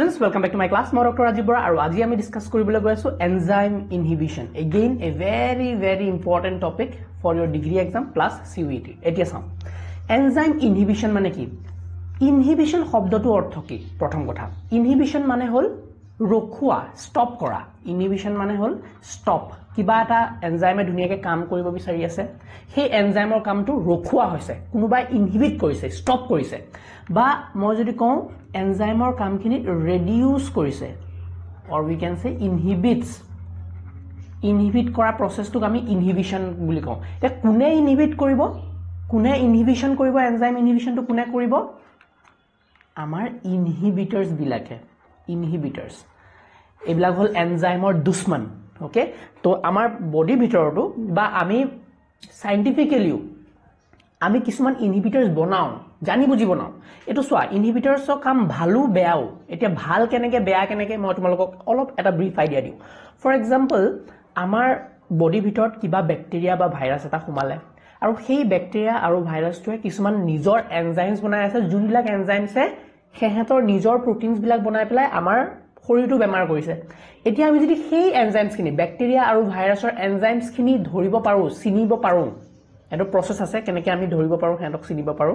students, welcome back to my class. মই doctor Rajiv Bora আৰু আজি আমি ডিসকাস কৰিবলৈ গৈ আছো enzyme inhibition. Again a very important topic for your degree exam plus CUET. এতিয়া চাও এনজাইম ইনহিবিশন মানে কি? ইনহিবিশন শব্দটো অৰ্থ কি? প্ৰথম কথা ইনহিবিশন মানে হল ৰখুৱা, ষ্টপ কৰা. ইনহিবিশন মানে হল ষ্টপ. কিবা এটা এনজাইমে ধুনিয়াকে কাম কৰিব বিচাৰি আছে, সেই এনজাইমৰ কামটো ৰখুৱা হৈছে, কোনোবাই ইনহিবিট কৰিছে, ষ্টপ কৰিছে, বা মই যদি কওঁ এনজাইমৰ কামখিনি ৰেডিউস কৰিছে, or we can say inhibits. Inhibit কৰা প্ৰসেসটোক আমি ইনহিবিশন বুলি কওঁ. এটা কোনে ইনহিবিট কৰিব, কোনে ইনহিবিশন কৰিব, এনজাইম ইনহিবিশনটো কোনে কৰিব? আমাৰ ইনহিবিটৰ্স বিলাকে. ইনহিবিটৰ্স এইবিলাক হল এনজাইমৰ দুশ্মন. ওকে, তো আমাৰ বডি ভিতৰটো বা আমি সাইন্টিফিক্যালিও আমি কিছুমান ইনহিবিটৰ্স বনাও, জানি বুজি বনাও. এটো চোৱা ইনহিবিটৰ্সৰ কাম ভালো বেয়াও. এতিয়া ভাল কেনেকে বেয়া কেনেকে মই তোমালোকক অলপ এটা ব্রিফ আইডিয়া দিও. ফৰ এক্সাম্পল আমাৰ বডি ভিতৰত কিবা ব্যাকটেৰিয়া বা ভাইৰাছ এটা সোমালে আৰু সেই ব্যাকটেৰিয়া আৰু ভাইৰাছটোৱে কিছুমান নিজৰ এনজাইমছ বনাই আছে, যোনবিলাক এনজাইমছে হেহেতৰ নিজৰ প্ৰটিনছ বিলাক বনাই পেলাই আমাৰ শৰীৰটো বেমাৰ কৰিছে. এতিয়া আমি যদি সেই এনজাইমছখিনি ব্যাকটেৰিয়া আৰু ভাইৰাছৰ এনজাইমছখিনি ধৰিব পাৰো, চিনিব পাৰো, এটা প্ৰসেস আছে কেনেকে আমি ধৰিব পাৰো, হেতক চিনিব পাৰো,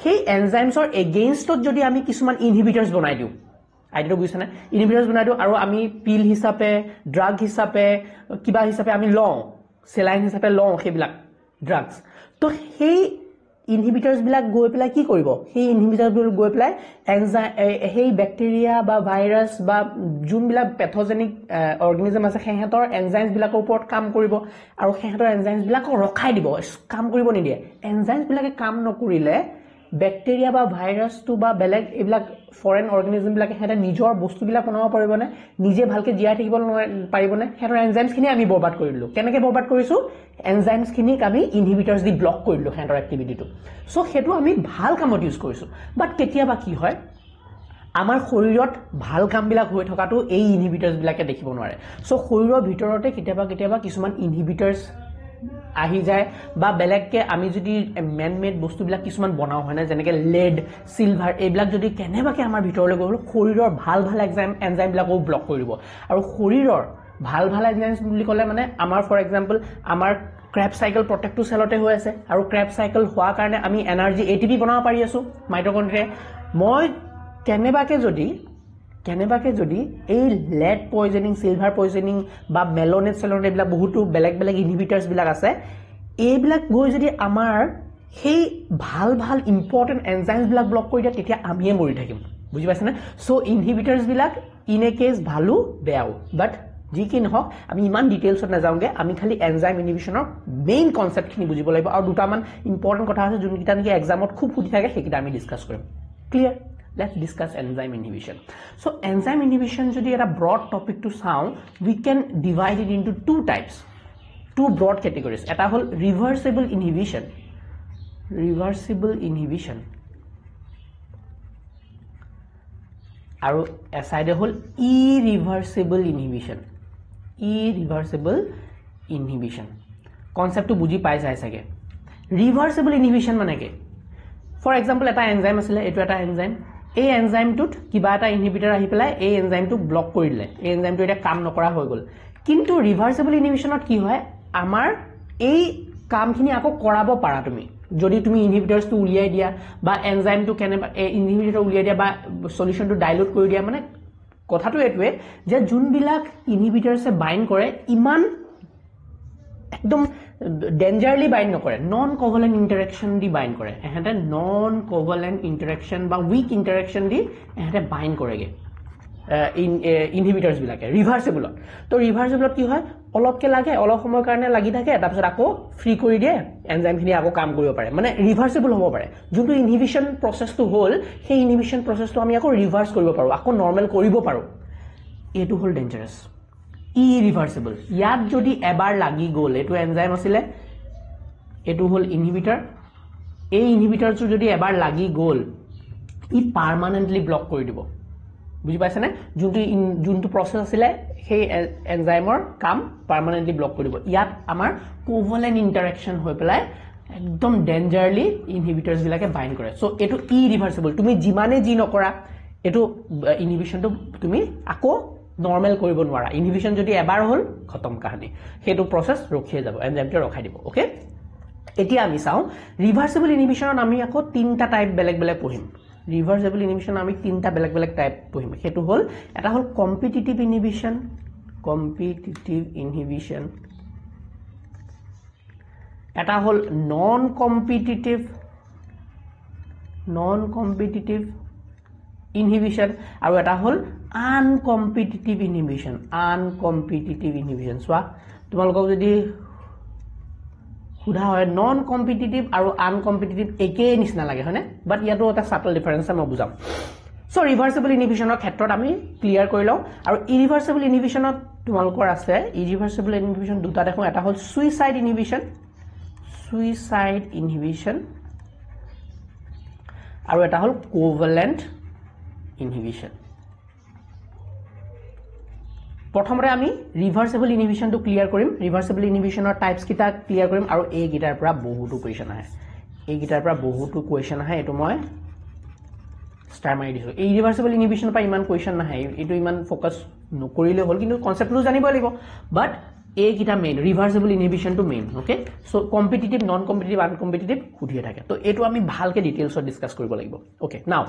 সেই এনজাইমছৰ এগেইনষ্টত যদি আমি কিছুমান ইনহিবিটৰ্স বনাই দিও, আইডিয়াটো বুজিছানে? ইনহিবিটৰ্স বনাই দিও আৰু আমি পিল হিচাপে, ড্ৰাগ হিচাপে, কিবা হিচাপে আমি লওঁ, সেলাইন হিচাপে লওঁ সেইবিলাক ড্ৰাগছ. তো সেই ইনহিবিটৰ্স বিলাক গৈ পেলাই কি কৰিব? সেই ইনহিবিটৰ্স বিলাক গৈ পেলাই সেই ব্যাকটেৰিয়া বা ভাইৰাছ বা যোনবিলাক পেথোজেনিক অৰ্গানিজম আছে হেহেতৰ এনজাইমছ বিলাকৰ ওপৰত কাম কৰিব আৰু হেহেতৰ এনজাইমছ বিলাকক ৰখাই দিব, কাম কৰিব নিদিয়ে. এনজাইমছ বিলাকে কাম নকৰিলে ব্যাকটেৰিয়া বা ভাইৰাছটো বা বেলেগ এইবিলাক ফৰেন অৰ্গানিজম বিলাকে হেতে নিজৰ বস্তুবিলাক বনাব পাৰিবনে? নিজে ভালকে জীয়াই থাকিব পাৰিবনে? হেতৰ এনজাইমছখিনি আমি বৰবাদ কৰি দিলো. কেনেকে বৰবাদ কৰিছো? এনজাইমছখিনিক আমি ইনহিবিটৰ্স দি ব্লক কৰি দিলো হেতৰ এক্টিভিটিটো. সো হেতু আমি ভাল কামত ইউজ কৰিছো. বাট কেতিয়াবা কি হয়, আমাৰ শৰীৰত ভাল কামবিলাক হৈ থকাটো এই ইনহিবিটৰ্স বিলাকে দেখিব নোৱাৰে. সো শৰীৰৰ ভিতৰতে কেতিয়াবা কিছুমান ইনহিবিটৰ্স আহি যায় বা বেলেগকে আমি যদি মেন মেড বস্তুবিলাক কিছুমান বনাও হয় না, যেনেকে লেড, সিলভাৰ, এইবিলাক যদি কেনেবাকে আমাৰ ভিতৰলৈ গ'ল শৰীৰৰ ভাল এনজাইম বিলাকো ব্লক কৰি দিব. আৰু শৰীৰৰ ভাল এনজাইমছ বুলি ক'লে মানে আমাৰ ফৰ এক্সাম্পল আমাৰ ক্ৰেব চাইকেল প্ৰত্যেকটো সেলতে হৈ আছে আৰু ক্ৰেব চাইকেল হোৱাৰ কাৰণে আমি এনাৰ্জি এটিপি বনাব পাৰি আছো মাইটকন্ড্ৰিয়াই. মই কেনেবাকে যদি এই লেড পয়জনিং, সিলভাৰ পয়জনিং বা মেলোনেট এইবিলাক বহুতো বেলেগ ইনহিবিটৰ্স বিলাক আছে, এইবিলাক গৈ যদি আমাৰ সেই ভাল ইম্পৰ্টেন্ট এনজাইমছ বিলাক ব্লক কৰি দিয়ে, তেতিয়া আমিয়ে মৰি থাকিম. বুজি পাইছানে? সো ইনহিবিটৰ্স বিলাক ইন এ কেছ ভালো বেয়াও. বাট যি কি নহওক আমি ইমান ডিটেইলছত নাযাওঁগে, আমি খালি এনজাইম ইনহিবিশনৰ মেইন কনসেপ্টখিনি বুজিব লাগিব আৰু দুটামান ইম্পৰ্টেন্ট কথা আছে যোনকেইটা নেকি এক্সামত খুব সুধি থাকে, সেইকেইটা আমি ডিসকাস কৰিম. Clear? Let's discuss enzyme inhibition. So enzyme inhibition যদি এটা broad topic to sound, we can divide it into two types, two broad categories. এটা হল reversible inhibition আৰু এসাইডে হল irreversible inhibition. কনসেপ্টটো বুজি পাইছাই চাগে. reversible inhibition মানে কি? ফৰ এক্সাম্পল এটা এনজাইম আছিলে, এইটো এটা এনজাইম, এই এনজাইমটোত কিবা এটা ইনহিবিটৰ আহি পেলাই এই এনজাইমটোক ব্লক কৰি দিলে, এই এনজাইমটো এটা কাম নকৰা হৈ গ'ল. কিন্তু ৰিভাৰ্সিবল ইনহিবিশনত কি হয়, আমাৰ এই কামখিনি আকৌ কৰাব পাৰা তুমি যদি তুমি ইনহিবিটৰ্সটো উলিয়াই দিয়া বা এনজাইমটো কেনেবা ইনহিবিটৰ উলিয়াই দিয়া বা সলিউশনটো ডাইলুট কৰি দিয়া. মানে কথাটো এইটোৱে যে যোনবিলাক ইনহিবিটৰ্সে বাইন্ড কৰে ইমান একদম ডেঞ্জাৰলি বাইন্ড নকৰে, নন কোভেলেন্ট ইন্টাৰেকশন দি বাইন্ড কৰে. এহেতে নন কোভেলেন্ট ইন্টাৰেকশন বা উইক ইন্টাৰেকশন দি এহেতে বাইন্ড কৰেগে ইনহিবিটৰ্স বিলাকে ৰিভাৰ্সিবলত. তো ৰিভাৰ্সিবলত কি হয়, অলপকে লাগে, অলপ সময়ৰ কাৰণে লাগি থাকে, তাৰপিছত আকৌ ফ্ৰী কৰি দিয়ে, এনজাইমখিনি আকৌ কাম কৰিব পাৰে, মানে ৰিভাৰ্সিবল হ'ব পাৰে. যোনটো ইনহিবিশন প্ৰসেসটো হ'ল সেই ইনহিবিশন প্ৰসেসটো আমি আকৌ ৰিভাৰ্স কৰিব পাৰো, আকৌ নৰ্মেল কৰিব পাৰো. এইটো হ'ল ডেঞ্জাৰাছ, ইৰিভাৰ্সিবল. ইয়াত যদি এবাৰ লাগি গ'ল, এইটো এনজাইম আছিলে, এইটো হ'ল ইনহিবিটৰ, এই ইনহিবিটৰটো যদি এবাৰ লাগি গ'ল ই পাৰ্মানেন্টলি ব্লক কৰি দিব. বুজি পাইছানে? যোনটো প্ৰসেস আছিলে সেই এনজাইমৰ কাম পাৰ্মানেন্টলি ব্লক কৰি দিব. ইয়াত আমাৰ কোভেলেন্ট ইন্টাৰেকশন হৈ পেলাই একদম ডেঞ্জাৰলি ইনহিবিটৰ্স বিলাকে বাইন্ড কৰে. সো এটো ইৰিভাৰ্সিবল. তুমি যিমানে যি নকৰা এটো ইনহিবিশনটো তুমি আকো নৰমাল কৰিব নোৱাৰা ইনহিবিশন যদি এবাৰ হল খতম কাহিনী হেতু প্ৰসেস ৰখিয়ে যাব এনজাইমটো ৰখাই দিব ওকে এতিয়া আমি চাও ৰিভাৰ্সিবল ইনহিবিশনত আমি আকো তিনটা টাইপ বেলেগ বেলেগ পঢ়িম ৰিভাৰ্সিবল ইনহিবিশন আমি তিনটা বেলেগ বেলেগ টাইপ পঢ়িম হেতু হল এটা হল কম্পিটিটিভ ইনহিবিশন এটা হল নন কম্পিটিটিভ ইনহিবিশন আৰু এটা হল আনকম্পিটিটিভ ইনহিবিশন সোৱা তোমালোকক যদি সুধা হয় নন কম্পিটিটিভ আৰু আনকম্পিটিটিভ একে নিচিনা লাগে হয়নে বাট ইয়াতো এটা সাটল ডিফাৰেন্স মই বুজাম সো ৰিভাৰ্সিবল ইনহিবিশনৰ ক্ষেত্ৰত আমি ক্লিয়াৰ কৰি লওঁ আৰু ইৰিভাৰ্সিবল ইনহিবিশনত তোমালোকৰ আছে ইৰিভাৰ্সিবল ইনহিবিশন দুটা দেখো এটা হল সুইসাইড ইনহিবিশন আৰু এটা হল কোভ্যালেন্ট ইনহিবিশন প্ৰথমতে আমি ৰিভাৰ্সিবল ইনহিবিশনটো ক্লিয়াৰ কৰিম ৰিভাৰ্সিবল ইনহিবিশনৰ টাইপস কিটা ক্লিয়াৰ কৰিম আৰু এই গিটাৰ পৰা বহুতো কোৱেশ্চন আহে এটো মই স্টাৰ মাৰি দিছো এই ৰিভাৰ্সিবল ইনহিবিশনৰ পৰা ইমান কোৱেশ্চন নাহে এটো ইমান ফোকাস নকৰিলে হল কিন্তু কনসেপ্টটো জানিব লাগিব বাট এই গিটা মেইন ৰিভাৰ্সিবল ইনহিবিশনটো main okay so competitive non competitive uncompetitive খুদিয়ে থাকে তো এটো আমি ভালকে ডিটেইলছত ডিসকাস কৰিব লাগিব ওকে নাও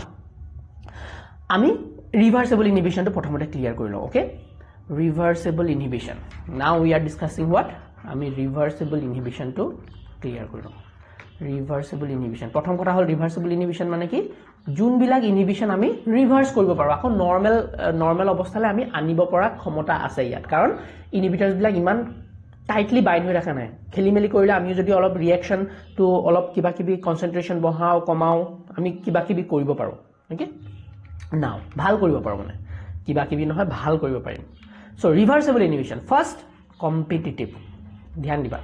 আমি ৰিভাৰ্সিবল ইনহিবিশনটো প্ৰথমতে ক্লিয়াৰ কৰি লওঁ okay reversible inhibition now we are discussing what আমি reversible inhibition to clear কৰো reversible inhibition প্ৰথম কথা হল reversible inhibition মানে কি জুন বিলাক ইনহিবিশন আমি ৰিভাৰ্স কৰিব পাৰো আকৌ নৰমাল অৱস্থালে আমি আনিব পৰা ক্ষমতা আছে ইয়াত কাৰণ ইনহিবিটৰস বিলাক ইমান টাইটলি বাইন্ড হৈ ৰাখা নাই খেলিমেলি কৰিলে আমি যদি অলপ ৰিঅ্যাকশন টু অলপ কিবা কিবি কনসেন্ট্ৰেশন বহাও কমাও আমি কিবা কিবি কৰিব পাৰো ওকে নাও ভাল কৰিব পাৰো মানে কিবা কিবি নহয় ভাল কৰিব পাৰিম So reversible inhibition first competitive ধ্যান দিবা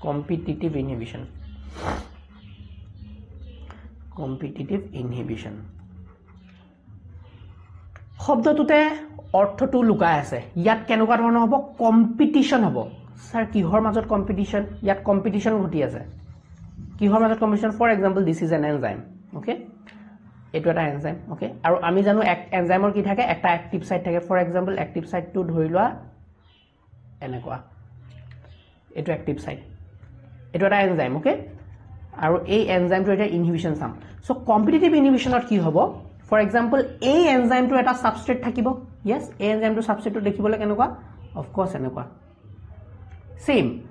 competitive inhibition শব্দটোতে অৰ্থটো লুকাই আছে ইয়াত কেনেকুৱা ধৰণৰ হ'ব কম্পিটিশন হ'ব স্যাৰ কিহৰ মাজত কম্পিটিশন ইয়াত কম্পিটিশন ঘটি আছে কিহৰ মাজত competition for example this is an enzyme okay এটো এটা এনজাইম ওকে আৰু আমি জানো এনজাইমৰ কি থাকে একটা অ্যাক্টিভ সাইট থাকে ফৰ এক্সাম্পল অ্যাক্টিভ সাইটটো ধৰি লোৱা এনেকুৱা এটো অ্যাক্টিভ সাইট এটো এটা এনজাইম ওকে আৰু এই এনজাইমটো এটা ইনহিবিশন সাম সো কম্পিটিটিভ ইনহিবিশনত কি হ'ব ফৰ এক্সাম্পল এই এনজাইমটো এটা সাবস্ট্ৰেট থাকিব ইয়েস এই এনজাইমটো সাবস্ট্ৰেটটো দেখিবলৈ কেনেকুৱা অফ কোৰ্স এনেকুৱা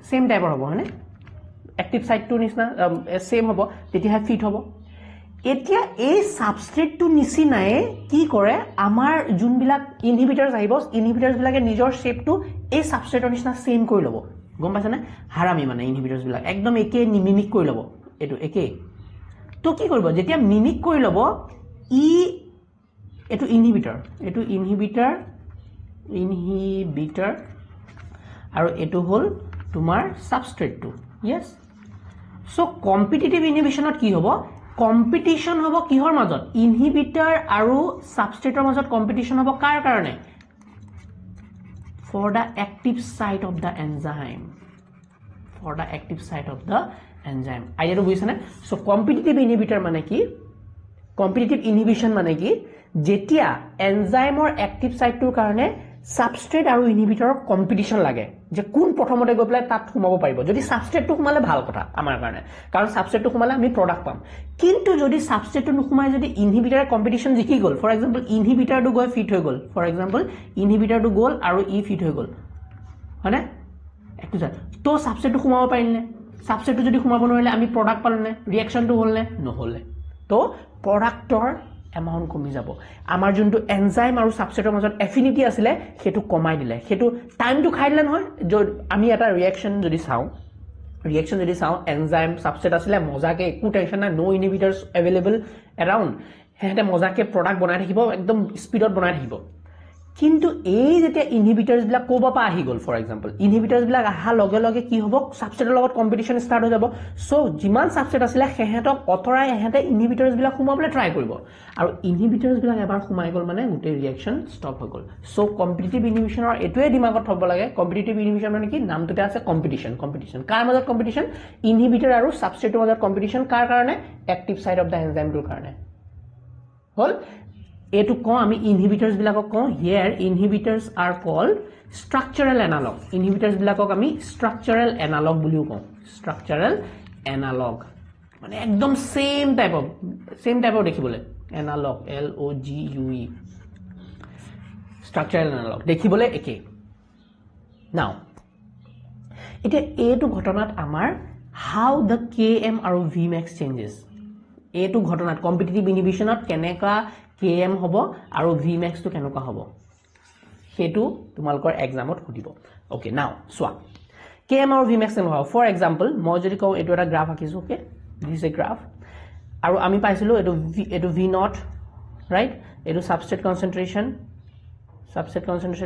সেম টাইপৰ হ'ব হয়নে অ্যাক্টিভ সাইটটো নিচিনা সেম হ'ব তেতিয়া ফিট হ'ব এতিয়া এই সাবস্ট্ৰেটটো নিচিনাই কি কৰে আমাৰ যোনবিলাক ইনহিবিটৰস আহিব ইনহিবিটৰস বিলাকে নিজৰ শেপটো এই সাবস্ট্ৰেটৰ নিচিনা সেম কৰি ল'ব গম পাইছা না হাৰামি মানে ইনহিবিটৰস বিলাক একদম একে মিমিক কৰি ল'ব এটো একে তো কি কৰিব যেতিয়া মিমিক কৰি ল'ব এটো ইনহিবিটৰ আৰু এটো হল তোমাৰ সাবস্ট্ৰেটটো ইয়েস সো কম্পিটিটিভ ইনহিবিশনত কি হ'ব কম্পিটিশন হ'ব কিহৰ মাজত ইনহিবিটৰ আৰু সাবস্ট্ৰেটৰ মাজত কম্পিটিশন হ'ব কাৰ কাৰণে for the active site of the enzyme আইডিয়াটো বুজিছানে সো কম্পিটিটিভ ইনহিবিটৰ মানে কি কম্পিটিটিভ ইনহিবিশন মানে কি যেতিয়া এনজাইমৰ অ্যাক্টিভ সাইটটোৰ কাৰণে সাবস্ট্ৰেট আৰু ইনহিবিটৰৰ কম্পিটিশন লাগে যে কোন প্ৰথমতে গৈ পেলাই তাত সোমাব পাৰিব যদি সাবস্ট্ৰেটটো সোমালে ভাল কথা আমাৰ কাৰণে কাৰণ সাবস্ট্ৰেটটো সোমালে আমি প্ৰডাক্ট পাম কিন্তু যদি সাবস্ট্ৰেটটো নোসোমাই যদি ইনহিবিটৰৰ কম্পিটিশন জিকি গল ফৰ এক্সাম্পল ইনহিবিটৰটো গৈ ফিট হৈ গল ফৰ এক্সাম্পল ইনহিবিটৰটো গল আৰু ফিট হৈ গল হয়নে একটু যা তো সাবস্ট্ৰেটটো সোমাব পাৰিলে সাবস্ট্ৰেটটো যদি সোমাব নোৱাৰিলে আমি প্ৰডাক্ট পালনে ৰিঅ্যাকশনটো হলনে নহলে তো প্ৰডাক্টৰ এমাউন্ট কমি যাব আমাৰ যোনটো এনজাইম আৰু সাবস্ট্ৰেটৰ মাজত এফিনিটি আছিল হেতু কমাই দিলে হেতু টাইমটো খাই দিলে নহয় আমি এটা ৰিঅ্যাকশন যদি চাও এনজাইম সাবস্ট্ৰেট আছিল মজাকে একো টেনশন নাই নো ইনহিবিটৰস अवेलेबल अराउंड হেতে মজাকে প্ৰডাক্ট বনাই থাকিব একদম স্পিডত বনাই থাকিব কিন্তু এই যেতিয়া ইনহিবিটৰস বিলাক কোবা পা আহি গল ফৰ এক্সাম্পল ইনহিবিটৰস বিলাক আহা লগে লগে কি হ'ব সাবস্ট্ৰেটৰ লগত কম্পিটিশন স্টাৰ্ট হৈ যাব সো যিমান সাবস্ট্ৰেট আছিল হেহেতক অথৰাই হেতে ইনহিবিটৰস বিলাক সোমাবলৈ ট্ৰাই কৰিব আৰু ইনহিবিটৰস বিলাক এবাৰ সোমাই গল মানে গোটে ৰিঅ্যাকশন ষ্টপ হৈ গল সো কম্পিটিটিভ ইনহিবিশনৰ এটোৱে দিমাগত থব লাগে কম্পিটিটিভ ইনহিবিশন মানে কি নামটোতে আছে কম্পিটিশন কাৰ মাজত কম্পিটিশন ইনহিবিটৰ আৰু সাবস্ট্ৰেটৰ মাজত কম্পিটিশন কাৰ কাৰণে অ্যাক্টিভ সাইট অফ দা এনজাইমটোৰ কাৰণে হল এইটো কওঁ আমি ইনহিবিটৰ্ছ বিলাকক কওঁ হিয়াৰ ইনহিবিটৰ্ছ আৰ কল্ড স্ট্ৰাকচাৰেল এনালগ ইনহিবিটৰ্ছ বিলাকক আমি স্ট্ৰাকচাৰেল এনালগ বুলিও কওঁ স্ট্ৰাকচাৰেল এনালগ মানে একদম সেম টাইপৰ দেখিবলৈ এনালগ LOGUE স্ট্ৰাকচাৰেল এনালগ দেখিবলৈ একে নাও এতিয়া এইটো ঘটনাত আমাৰ হাউ দ্য KM আৰু Vmax চেঞ্জেছ এইটো ঘটনাত কম্পিটিটিভ ইনহিবিশনত কেনেকা KM হ'ব আৰু Vmax টো কেনেকা হ'ব হেতু তোমালকৰ এক্সামত খুদিব ওকে নাও সোৱা KM আৰু Vmax কেনেকা হ'ব ফৰ এক্সাম্পল মই যদি কওঁ এটো এটা গ্ৰাফ আকিছো ওকে দিস এ গ্ৰাফ আৰু আমি পাইছিলো এটো V0 ৰাইট এটো সাবস্ট্ৰেট কনসেন্ট্ৰেচন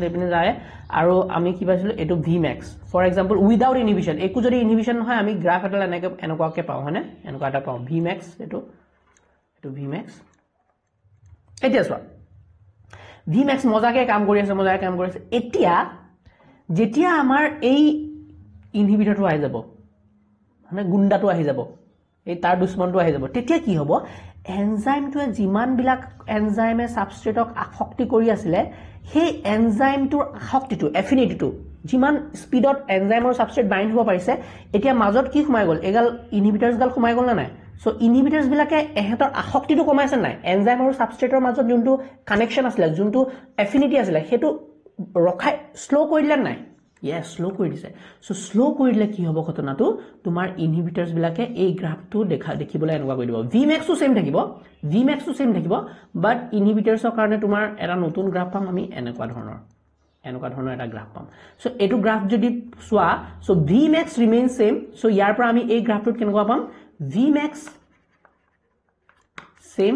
এপিনে যায় আৰু আমি কি পাইছিলো এটো Vmax for example without inhibition একো যদি ইনহিবিশন নহয় আমি গ্ৰাফ এটা এনেকুৱাকে পাও হয়নে এনেকুৱা এটা পাও Vmax এটো Vmax এতিয়া সোৱা Vmax মজাকে কাম কৰি আছে এতিয়া যেতিয়া আমাৰ এই ইনহিবিটৰটো আহি যাব মানে গুন্ডাটো আহি যাব এই তাৰ দুশ্মনটো আহি যাব তেতিয়া কি হ'ব এনজাইমটোৱে যিমান বিলাক এনজাইমে সাবস্ট্ৰেটক আসক্তি কৰি আছিল সেই এনজাইমটোৰ আসক্তিটো এফিনিটিটো যিমান স্পিডত এনজাইম আৰু সাবস্ট্ৰেট বাইন্ড হ'ব পাৰিছে এতিয়া মাজত কি সোমাই গল এগাল ইনহিবিটৰ্ছ গাল সোমাই গল না নাই সো ইনহিবিটৰ্ছ বিলাকে এহেতৰ আসক্তিটো কমাইছে নাই এনজাইম আৰু সাবস্ট্ৰেটৰ মাজত যোনটো কানেকশন আছিল যোনটো এফিনিটি আছিল হেতু ৰখাই স্লো কৰি দিলে নাই ইয়েস স্লো কৰি দিছে সো স্লো কৰি দিলে কি হ'ব ঘটনাটো তোমাৰ ইনহিবিটৰ্ছ বিলাকে এই গ্ৰাফটো দেখিবলৈ এনেকুৱা কৰি দিব Vmax টো সেম থাকিব বাট ইনহিবিটৰ্ছৰ কাৰণে তোমাৰ এটা নতুন গ্ৰাফ পাম আমি এনেকুৱা ধৰণৰ এটা গ্ৰাফ পাম সো এটো গ্ৰাফ যদি সোৱা so Vmax remain same so ইয়াৰ পৰা আমি এই গ্ৰাফটোত কেনেকুৱা পাম Vmax সেম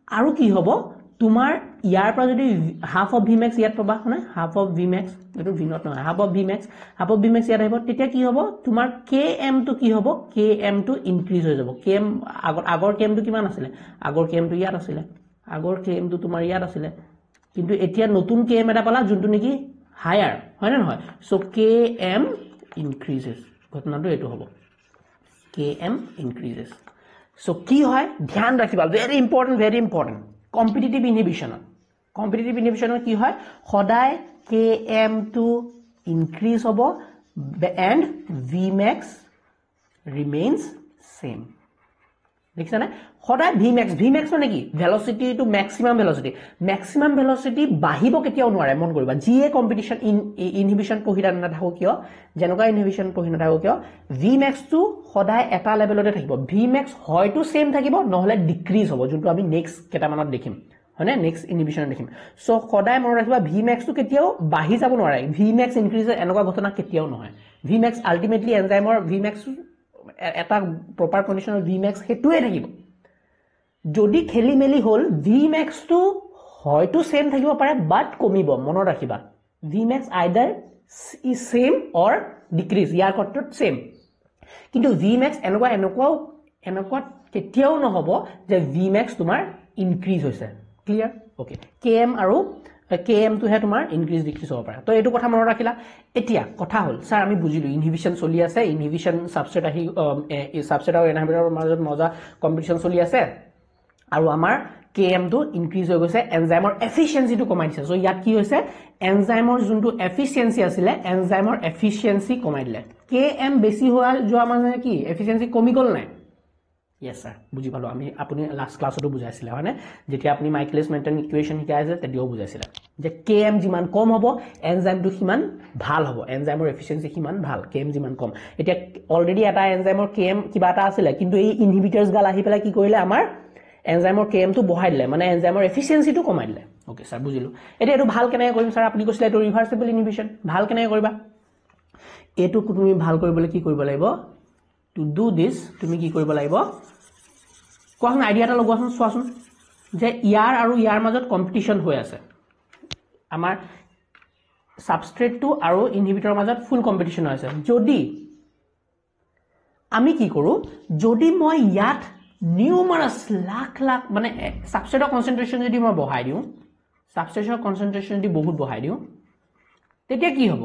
আৰু কি হ'ব তোমাৰ ইয়াৰ পৰা যদি হাফ অফ Vmax ইয়াত পাবা মানে হাফ অফ Vmax এটো V0 নহয় হাফ অফ Vmax ইয়াত আহিব তেতিয়া কি হ'ব তোমাৰ Km টো কি হ'ব Km টো ইনক্ৰিজ হৈ যাব Km আগৰ Km টো কিমান আছিল আগৰ Km টো ইয়াত আছিল আগৰ Km টো তোমাৰ ইয়াত আছিল কিন্তু এতিয়া নতুন Km এটা পালা যোনটো নেকি হায়াৰ হয় না নহয় সো Km ইনক্ৰিজেস ঘটনাটো এটো হ'ব Km increases so কি হয় ধ্যান ৰাখিবা very important competitive inhibition কি হয় সদায় Km টো increase হ'ব and Vmax remains same দেখিছা না সদায় Vmax মানে কি velocity to maximum velocity বাহিব কেতিয়াও নোৱাৰে মন কৰিবা জিএ কম্পিটিশন ইনহিবিশন পঢ়িলা নাথাকো কিয় যেনকা ইনহিবিশন পঢ়ি নাথাকো কিয় Vmax টো সদায় এটা লেভেলতে থাকিব Vmax হয়তো সেম থাকিব নহলে ডিক্ৰিজ হ'ব যোনটো আমি নেক্সট কেটামানত দেখিম হয়নে নেক্সট ইনহিবিশন দেখিম সো সদায় মন ৰাখিবা Vmax টো কেতিয়াও বাহি যাব নোৱাৰে Vmax ইনক্ৰিজ এনেকুৱা ঘটনা কেতিয়াও নহয় Vmax আলটিমেটলি এনজাইমৰ Vmax এটা প্ৰপাৰ কন্ডিশনৰ Vmax হেতুৱে থাকিব যদি খেলি মেলি হল Vmax টো হয়তো সেম থাকিব পাৰে বাট কমিব মন ৰাখিবা Vmax either is same or decrease ইয়াৰ ক্ষেত্ৰত সেম কিন্তু Vmax এনেকুৱা কেতিয়াও নহব যে Vmax তোমাৰ ইনক্ৰিজ হৈছে ক্লিয়াৰ ওকে Km টো হে তোমাৰ ইনক্ৰিজ ডিক্ৰিজ হ'ব পাৰে তো এটো কথা মনত ৰাখিলা এতিয়া কথা হল স্যাৰ আমি বুজিলো ইনহিবিশন চলি আছে ইনহিবিশন সাবস্ট্ৰেট আহি সাবস্ট্ৰেট আৰু ইনহিবিটৰৰ মাজত মজা কম্পিটিশন চলি আছে আৰু আমাৰ Km টো ইনক্ৰিজ হৈ গৈছে এনজাইমৰ এফিচিয়েন্সি টো কমাই দিছে সো ইয়াত কি হৈছে এনজাইমৰ যোনটো এফিচিয়েন্সি আছিল এনজাইমৰ এফিচিয়েন্সি কমাই দিলে Km বেছি হোৱা যোৱা মানে কি এফিচিয়েন্সি কমি গল নাই Yes sir বুজি পালো আমি আপুনি লাস্ট ক্লাছতো বুজাইছিল হয়নে যেতিয়া আপুনি মাইকেলিস মেন্টন ইকুয়েশন শিকাইছে তেদিও বুজাইছিল যে Km যিমান কম হ'ব এনজাইমটো কিমান ভাল হ'ব এনজাইমৰ এফিচিয়েন্সি কিমান ভাল Km যিমান কম এতিয়া অলৰেডি এটা এনজাইমৰ Km কিবা এটা আছিল কিন্তু এই ইনহিবিটৰ্ছ গাল আহি পেলাই কি কৰিলে আমাৰ এনজাইমৰ Km টো বঢ়াই দিলে মানে এনজাইমৰ এফিচিয়েন্সি টো কমাই দিলে ওকে স্যাৰ বুজিলো এতিয়া এটো ভাল কেনে কৰিম স্যাৰ আপুনি কৈছিলে এটো ৰিভাৰ্সিবল ইনহিবিশন ভাল কেনে কৰিবা এটো তুমি ভাল কৰিবলৈ কি কৰিব লাগিব to do this তুমি কি কৰিব লাগিব কোন আইডিয়াটা লগোৱাছন সোৱাছন যে ইয়াৰ আৰু ইয়াৰ মাজত কম্পিটিশন হৈ আছে আমাৰ সাবস্ট্ৰেট টো আৰু ইনহিবিটৰৰ মাজত ফুল কম্পিটিশন হৈ আছে যদি আমি কি কৰো যদি মই ইয়াত নিউমাৰাস লাখ মানে সাবস্ট্ৰেটৰ কনসেন্ট্ৰেচন যদি মই বঢ়াই দিও সাবস্ট্ৰেটৰ কনসেন্ট্ৰেচন যদি বহুত বঢ়াই দিও তেতিয়া কি হ'ব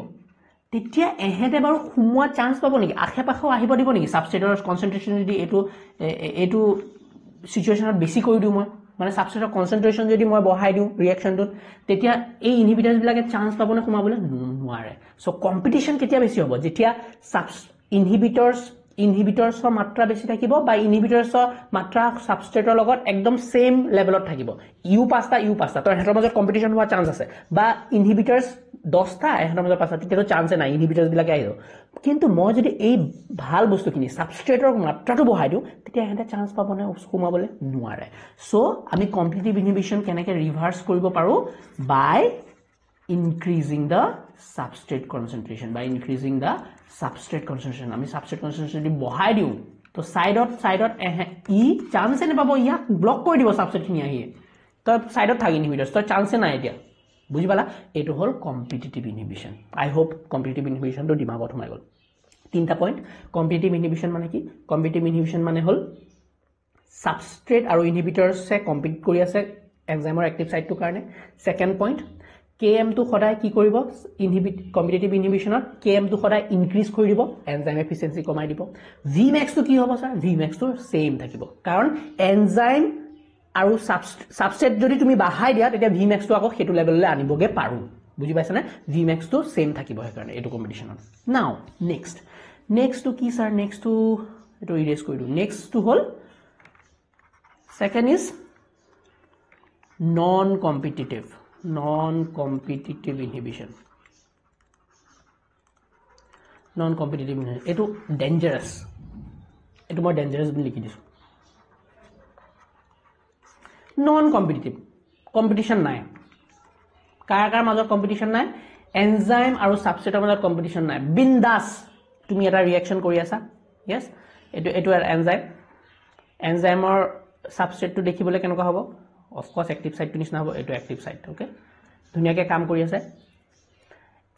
তেতিয়া এহেতে বাৰু খুমুৱা চান্স পাব নেকি আখেপাখে আহিব দিব নেকি সাবস্ট্ৰেটৰ কনসেন্ট্ৰেচন যদি এটো সিচুৱেচনত বেছি কৰি দিও মই মানে সাবস্ট্ৰেটৰ কনসেন্ট্ৰেশন যদি মই বঢ়াই দিও ৰিঅ্যাকশনটোত তেতিয়া এই ইনহিবিটৰস বিলাকে চান্স পাবনে সোমাবলৈ নোৱাৰে সো কম্পিটিশন কেতিয়া বেছি হ'ব যেতিয়া ইনহিবিটৰছৰ মাত্ৰা বেছি থাকিব বা ইনহিবিটৰছৰ মাত্ৰা সাবস্ট্ৰেটৰ লগত একদম সেম লেভেলত থাকিব ইউ পাঁচটা তো হেতৰ মাজত কম্পিটিশন হোৱা চান্স আছে বা ইনহিবিটৰছ 10টা হেতৰ মাজত পাঁচটা তেতিয়াতো চান্সে নাই ইনহিবিটৰছ বিলাকে আহিব কিন্তু মই যদি এই ভাল বস্তুখিনি সাবস্ট্ৰেটৰ মাত্ৰাটো বঢ়াই দিও তেতিয়া হেতে চান্স পাবনে সোমাবলৈ নোৱাৰে সো আমি কম্পিটিটিভ ইনহিবিশন কেনেকৈ ৰিভাৰ্স কৰিব পাৰো বাই increasing the substrate concentration by increasing the substrate concentration আমি substrate concentration যদি বঢ়াই দিও তো সাইডত ই চান্সে নেপাব ইয়া ব্লক কৰি দিব সাবস্ট্ৰেট খিনি আহি তো সাইডত থাকি ইনহিবিটৰছ তো চান্সে নাই এতিয়া বুজি পালা এটো হল কম্পিটিটিভ ইনহিবিশন আই হোপ কম্পিটিটিভ ইনহিবিশন তো দিমাগত সোমাই গল তিনটা পইণ্ট কম্পিটিটিভ ইনহিবিশন মানে কি কম্পিটিটিভ ইনহিবিশন মানে হল সাবস্ট্ৰেট আৰু ইনহিবিটৰছে কম্পিট কৰি আছে এনজাইমৰ এক্টিভ সাইটটোৰ কাৰণে সেকেন্ড পইণ্ট KM to সদায় কি কৰিব কম্পিটিটিভ ইনহিবিশনত KM to সদায় ইনক্ৰিজ কৰি দিব এনজাইম এফিচিয়েন্সি কমাই দিব Vmax to কি হ'ব স্যাৰ Vmax to সেম থাকিব কাৰণ এনজাইম আৰু সাবস্ট্ৰেট যদি তুমি বাহাই দিয়া তেতিয়া Vmax to আকৌ হেতু লেভেললৈ আনিবগে পাৰো বুজি পাইছা না Vmax to সেম থাকিব হে কাৰণে এটো কম্পিটিশনত নাও নেক্সট to কি স্যাৰ নেক্সট to এটো ইৰেজ কৰি দিও next to hall second is non competitive inhibition এটো ডেঞ্জারাস এটো মই ডেঞ্জারাস বুলি লিখি দিছো নন কম্পিটিটিভ কম্পিটিশন নাই কাৰ মাজত কম্পিটিশন নাই এনজাইম আৰু সাবস্ট্ৰেটৰ মাজত কম্পিটিশন নাই বিন্দাস তুমি এটা ৰিঅ্যাকশন কৰি আছা यस এটো এনজাইমৰ সাবস্ট্ৰেটটো দেখিবলৈ কেনেকুৱা হ'ব of course active site to nisna hobo eto active site okay dunia ke kaam kori ase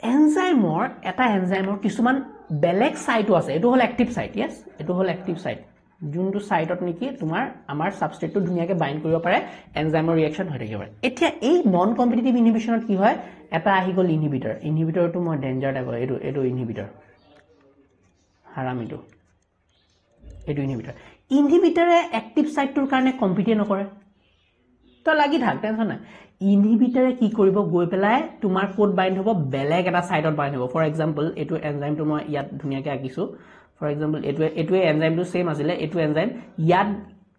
enzyme eta enzyme kisuman beleg site ase eto hol active site yes eto hol active site juntu site ot niki tumar amar substrate to dunia ke bind koribo pare enzyme reaction hoy thakibare etia ei non competitive inhibition ot ki hoy eta ahi gol inhibitor to mo danger type eto inhibitor haramido eto inhibitor e active site tur karone compete nokore তো লাগি থাক tension নাই ইনহিবিটৰে কি কৰিব গৈ পেলাই তোমাৰ code bind হ'ব বেলেগ এটা সাইডত বাইন্ড হ'ব ফৰ এক্সাম্পল এটো এনজাইমটো মই ইয়াত ধুনিয়াকে আকিছো ফৰ এক্সাম্পল এটো এনজাইমটো সেম আছিলে এটো এনজাইম ইয়াত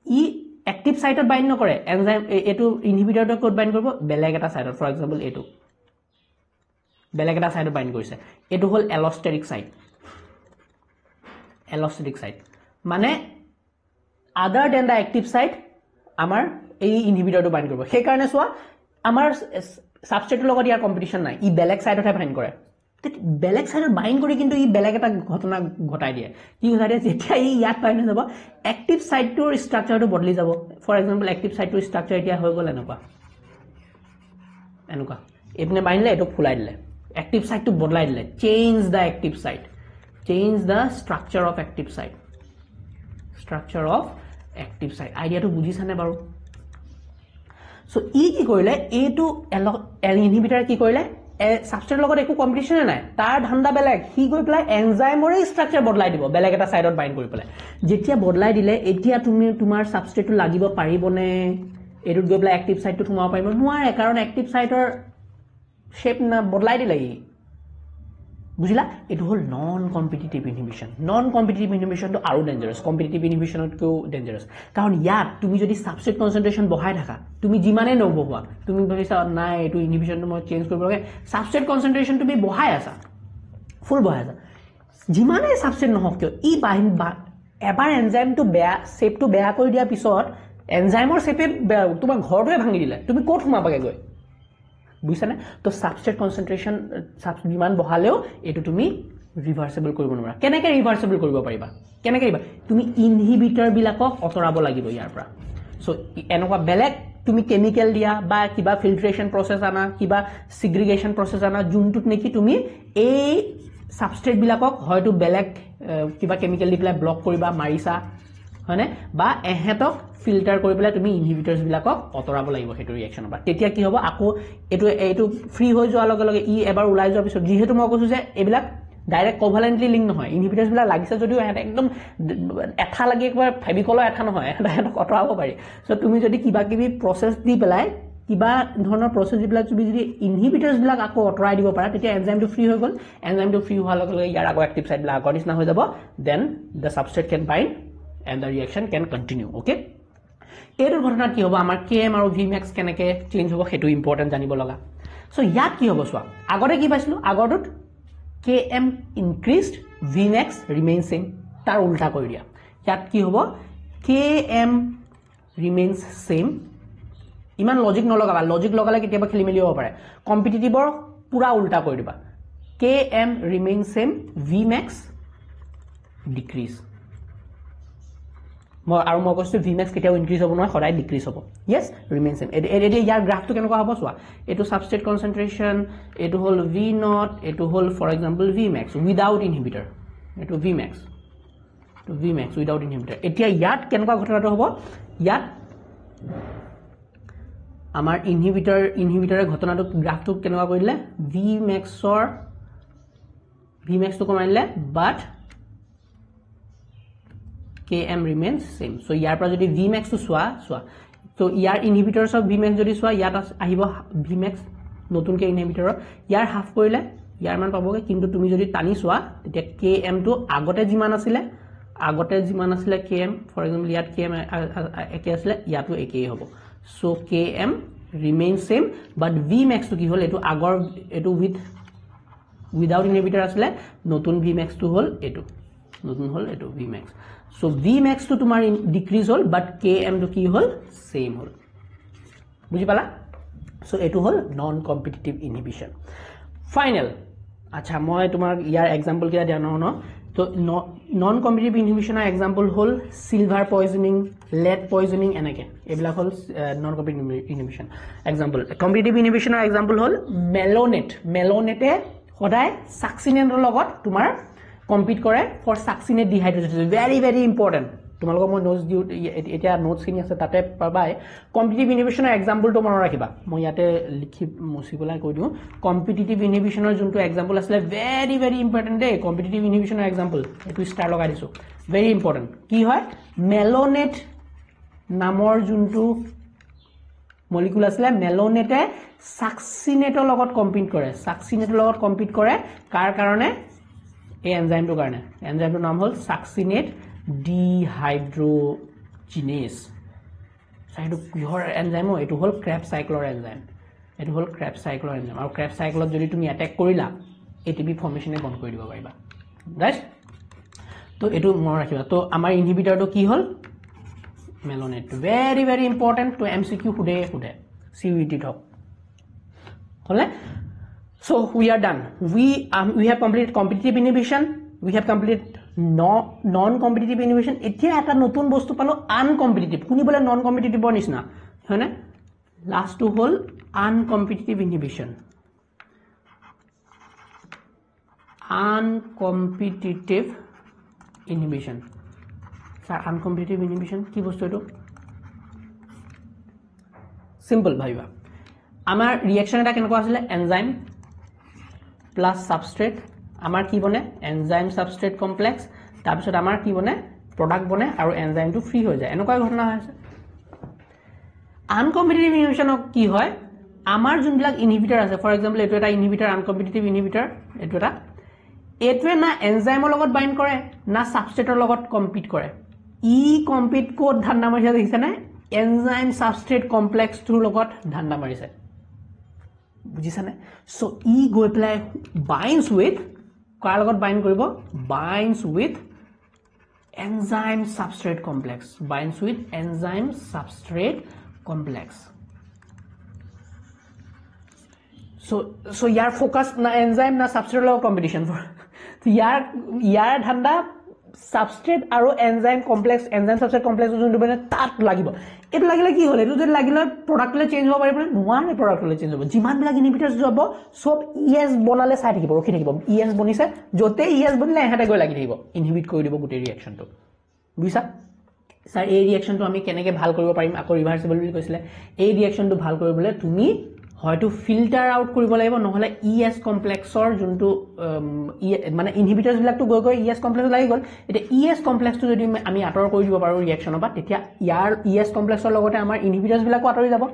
ই এক্টিভ সাইটত বাইন্ড নকৰে এনজাইম এটো ইনহিবিটৰটো কোড বাইন্ড কৰিব বেলেগ এটা সাইডত ফৰ এক্সাম্পল এটো বেলেগ এটা সাইডত বাইন্ড কৰিছে এটো হল এলোষ্টেৰিক সাইট মানে আদাৰ দেন দা এক্টিভ সাইট আমাৰ এই ইনহিবিটৰটো বাইন্ড কৰিব সেই কাৰণে সোৱা আমাৰ সাবস্ট্ৰেটৰ লগত ইয়াৰ কম্পিটিশন নাই ই বেলেগ সাইডতহে বাইন্ড কৰে বেলেগ সাইডত বাইন্ড কৰি কিন্তু ই বেলেগ এটা ঘটনা ঘটাই দিয়ে কি ঘটাই দিয়ে যেতিয়া ই ইয়াত বাইন্ড হৈ যাব এক্টিভ সাইটটোৰ ষ্ট্ৰাকচাৰটো বদলি যাব ফৰ এক্সাম্পল এক্টিভ সাইটটোৰ ষ্ট্ৰাকচাৰ এতিয়া হৈ গ'ল এনেকুৱা এপিনে বাইন্ডলে এটো ফুলাই দিলে এক্টিভ সাইটটো বদলাই দিলে change the active site change the structure of active site আইডিয়াটো বুজিছানে বাৰু সো ই কি কৰিলে এটো ইনহিবিটৰ কি কৰিলে সাবস্ট্ৰেটৰ লগত একো কম্পিটিশন নাই তাৰ ধান্দা বেলেগ হি গৈ পেলাই এনজাইমৰে ষ্ট্ৰাকচাৰ বদলাই দিব বেলেগ এটা সাইডত বাইন্ড কৰি পেলাই যেতিয়া বদলাই দিলে এতিয়া তুমি তোমাৰ সাবস্ট্ৰেটটো লাগিব পাৰিবনে এটোত গৈ পেলাই এক্টিভ সাইটটো সোমাব পাৰিব নোৱাৰে কাৰণ এক্টিভ সাইটৰ শেপ না বদলাই দিলে ই বুজিলা এটো হল নন কম্পিটিটিভ ইনহিবিশন তো আৰু ডেঞ্জাৰাস কম্পিটিটিভ ইনহিবিশনত কো ডেঞ্জাৰাস কাৰণ ইয়াত তুমি যদি সাবস্ট্ৰেট কনসেন্ট্ৰেশন বঢ়াই থাকা তুমি যিমানে নবহুৱা তুমি ভাবিছা নাই এটো ইনহিবিশনটো মই চেঞ্জ কৰিব লাগে সাবস্ট্ৰেট কনসেন্ট্ৰেশন তুমি বঢ়াই আছা ফুল বঢ়াই আছা যিমানে সাবস্ট্ৰেট নহক কিয় ই এবাৰ এনজাইমটো বেয়া শেপটো বেয়া কৰি দিয়া পিছত এনজাইমৰ শেপে তোমাৰ ঘৰটোৱে ভাঙি দিলে তুমি ক'ত সোমাবাগে গৈ বুঝছানে তো সাবস্ট্ৰেট কনসেন্ট্ৰেশন যিমান বহালেও এটো তুমি ৰিভাৰ্সিবল কৰিব নোৱাৰা কেনেকৈ ৰিভাৰ্সিবল কৰিব পাৰিবা তুমি ইনহিবিটৰ বিলাকক অতৰাব লাগিব ইয়াৰ পৰা সো এনেকুৱা বেলেগ তুমি কেমিক্যাল দিয়া বা কিবা ফিল্ট্ৰেশন প্ৰসেস আনা কিবা সিগ্ৰিগেশন প্ৰসেস আনা যোনটোত নেকি তুমি এই সাবস্ট্ৰেট বিলাকক হয়তো বেলেগ কিবা কেমিক্যাল দি পেলাই ব্লক কৰিবা মাৰিছা হয়নে বা এহেতক ফিল্টাৰ কৰি পেলাই তুমি ইনহিবিটৰস বিলাকক অতৰাব লাগিব হেতু ৰিঅ্যাকশনৰ পৰা তেতিয়া কি হ'ব আকৌ এটো ফ্ৰী হৈ যোৱাৰ লগে লগে ই এবাৰ ওলাই যোৱাৰ পিছত যিহেতু মই কৈছো যে এবিলাক ডাইৰেক্ট কোভালেন্টলি লিংক নহয় ইনহিবিটৰছ বিলাক লাগিছে যদিও এটা একদম এঠা লাগি একবাৰ ফেবিকলৰ এঠা নহয় এটা কটৰাব পাৰি সো তুমি যদি কিবা কিবি প্ৰসেস দি পেলাই কিবা ধৰণৰ প্ৰসেস বিলাক তুমি যদি ইনহিবিটৰছ বিলাক আকৌ অটৰাই দিব পাৰা তেতিয়া এনজাইমটো ফ্ৰী হৈ গল এনজাইমটো ফ্ৰী হোৱাৰ লগে লগে ইয়াৰ আগৰ এক্টিভ সাইট বিলাক আগৰ নিচিনা হৈ যাব then the substrate can bind and the reaction can continue okay এৰ ঘটনা কি হ'ব আমাৰ km আৰু vmax কেনেকে চেঞ্জ হ'ব হেতু ইম্পৰ্টেন্ট জানিব লগা সো ইয়াত কি হ'ব সোৱা আগতে কি পাইছিলো আগৰটোত km increased vmax remains same তাৰ উল্টা কৰি দিয়া ইয়াত কি হ'ব km remains same ইমান লজিক নলগাবা লজিক লগালে কেতিয়াবা খেলি মেলি হ'ব পাৰে কম্পিটিটিভৰ পুৰা উল্টা কৰি দিবা km remains same vmax decrease আৰু মই কৈছো vmax কেতিয়াও ইনক্ৰিজ হ'ব নহয় সদায় ডিক্ৰিজ হ'ব yes remains same এডি ইয়াৰ গ্ৰাফটো কেনেকুৱা হ'ব সোৱা এটো সাবস্ট্ৰেট কনসেন্ট্ৰেচন এটো হল v নট এটো হল for example vmax without inhibitor এটো vmax উইদাউট ইনহিবিটৰ এতিয়া ইয়াত কেনেকুৱা ঘটনাটো হ'ব ইয়াত আমাৰ ইনহিবিটৰৰ ঘটনাটো গ্ৰাফটো কেনেকুৱা কৰিলে vmax টো কমাইলে বাট km remains same so ইয়াৰ পৰা যদি vmax টো সোৱা so ইয়াৰ ইনহিবিটৰছ অফ vmax যদি সোৱা ইয়াত আহিব vmax নতুনকে ইনহিবিটৰ ইয়াৰ হাফ কৰিলে ইয়াৰ মান পাবগে কিন্তু তুমি যদি টানি সোৱা তেতিয়া km টো আগতে যিমান আছিলে km ফৰ এক্সাম্পল ইয়াত km একে আছিলে ইয়াতো একেই হ'ব so km remains same but vmax টো কি হল এটো আগৰ এটো without inhibitor আছিলে নতুন vmax টো হল এটো vmax so vmax to tumar decrease hol but km to ki hol same hol বুজি পালা so etu hol non competitive inhibition final acha moi tumar yar example kira dia no to non competitive inhibition er example hol silver poisoning lead poisoning enake ebla hol non competitive inhibition example competitive inhibition er example hol melonate hoday succinate logot tumar compete কৰে for succinate dehydrogenase very very important তোমালোকক মই notes দিও এটা notes খিনি আছে তাতে পাবাই competitive ইনহিবিশনৰ example তো মনত ৰাখিবা মই ইয়াতে লিখি মুছিবলাই কৈ দিও কম্পিটিটিভ ইনহিবিশনৰ যোনটো এক্সাম্পল আছে very very important দে কম্পিটিটিভ ইনহিবিশনৰ এক্সাম্পল এটো ষ্টাৰ লগাই দিছো very important কি হয় মেলোনেট নামৰ যোনটো মলিকুল আছে মেলোনেটে সাকচিনেটৰ লগত কম্পিট কৰে কাৰ কাৰণে এই এনজাইমটোৰ কাৰণে এনজাইমটোৰ নাম হ'ল সাকচিনেট ডিহাইড্ৰোজিনেজ সাইটো কিহৰ এনজাইম এটো হ'ল ক্ৰেব সাইক্লৰ এনজাইম আৰু ক্ৰেব সাইক্লত যদি তুমি অ্যাটাক কৰিলা এটিপি ফৰ্মেশনে বন্ধ কৰি দিব পাৰিবা ৰাইট তো এটো মনত ৰাখিবা তো আমাৰ ইনহিবিটৰটো কি হ'ল মেলোনেট very very important to MCQ খুদে CUET থক হলে so we are done we have completed competitive inhibition we have completed non competitive inhibition এতিয়া এটা নতুন বস্তু পালো uncompetitive কোনি বলে non competitive নিচিনা হয়নে লাস্ট টু হল uncompetitive inhibition sir uncompetitive inhibition কি বস্তু এটো সিম্পল ভাইবা আমাৰ ৰিঅ্যাকশন এটা কেনেকুৱা আছিল এনজাইম প্লাস সাবস্ট্ৰেট আমাৰ কি বনে এনজাইম সাবস্ট্ৰেট কমপ্লেক্স তাৰ পিছত আমাৰ কি বনে প্ৰডাক্ট বনে আৰু এনজাইমটো ফ্ৰী হৈ যায় এনেকুৱা ঘটনা হৈছে আনকম্পিটিটিভ ইনহিবিশন কি হয় আমাৰ যোনবিলাক ইনহিবিটৰ আছে ফৰ এক্সাম্পল এটো এটা ইনহিবিটৰ আনকম্পিটিটিভ ইনহিবিটৰ এটোৱে না এনজাইমৰ লগত বাইন্ড কৰে না সাবস্ট্ৰেটৰ লগত কম্পিট কৰে ই কম্পিট কোড ধান্দা মাৰিছে দেখিছে না এনজাইম সাবস্ট্ৰেট কমপ্লেক্স টোৰ লগত ধান্দা মাৰিছে বুজিছানে সো ই গৈ প্লাই binds with কাৰ লগত বাইন্ড কৰিব binds with enzyme substrate complex so year focus না enzyme না substrate লগত কম্পিটিশন তো ইয়াৰ ধান্দা সাবস্ট্ৰেট আৰু এনজাইম সাবস্ট্রেট কমপ্লেক্স যোনটো মানে তাত লাগিব এটো লাগিলে কি হল এটো যদি লাগিলে প্ৰডাক্টলে চেঞ্জ হ'ব পাৰিব নোৱাৰে প্ৰডাক্টলে চেঞ্জ হ'ব যিমান বিলাক ইনহিবিটৰছ যাব সব ইএস বনালে চাই থাকিব ৰখি থাকিব ইএস বনিছে যতে ইএস বনিলে এহাতে গৈ লাগি থাকিব ইনহিবিট কৰি দিব গুটে ৰিঅ্যাকশনটো বুজিছা স্যাৰ এই ৰিঅ্যাকশনটো আমি কেনেকে ভাল কৰিব পাৰিম আকৌ ৰিভাৰ্সিবল বুলি কৈছিলে এই ৰিঅ্যাকশনটো ভাল কৰিবলৈ তুমি হয়তো ফিল্টাৰ আউট কৰিব লাগিব নহলে ES কমপ্লেক্সৰ যোনটো মানে ইনহিবিটৰ্স বিলাকটো গৈ গৈ ES কমপ্লেক্স লাগি গল এতিয়া ES কমপ্লেক্সটো যদি আমি আঁতৰ কৰি দিব পাৰো ৰিঅ্যাকচনৰ পৰা তেতিয়া ইয়াৰ ES কমপ্লেক্সৰ লগতে আমাৰ ইনহিবিটৰ্স বিলাকো আঁতৰি যাব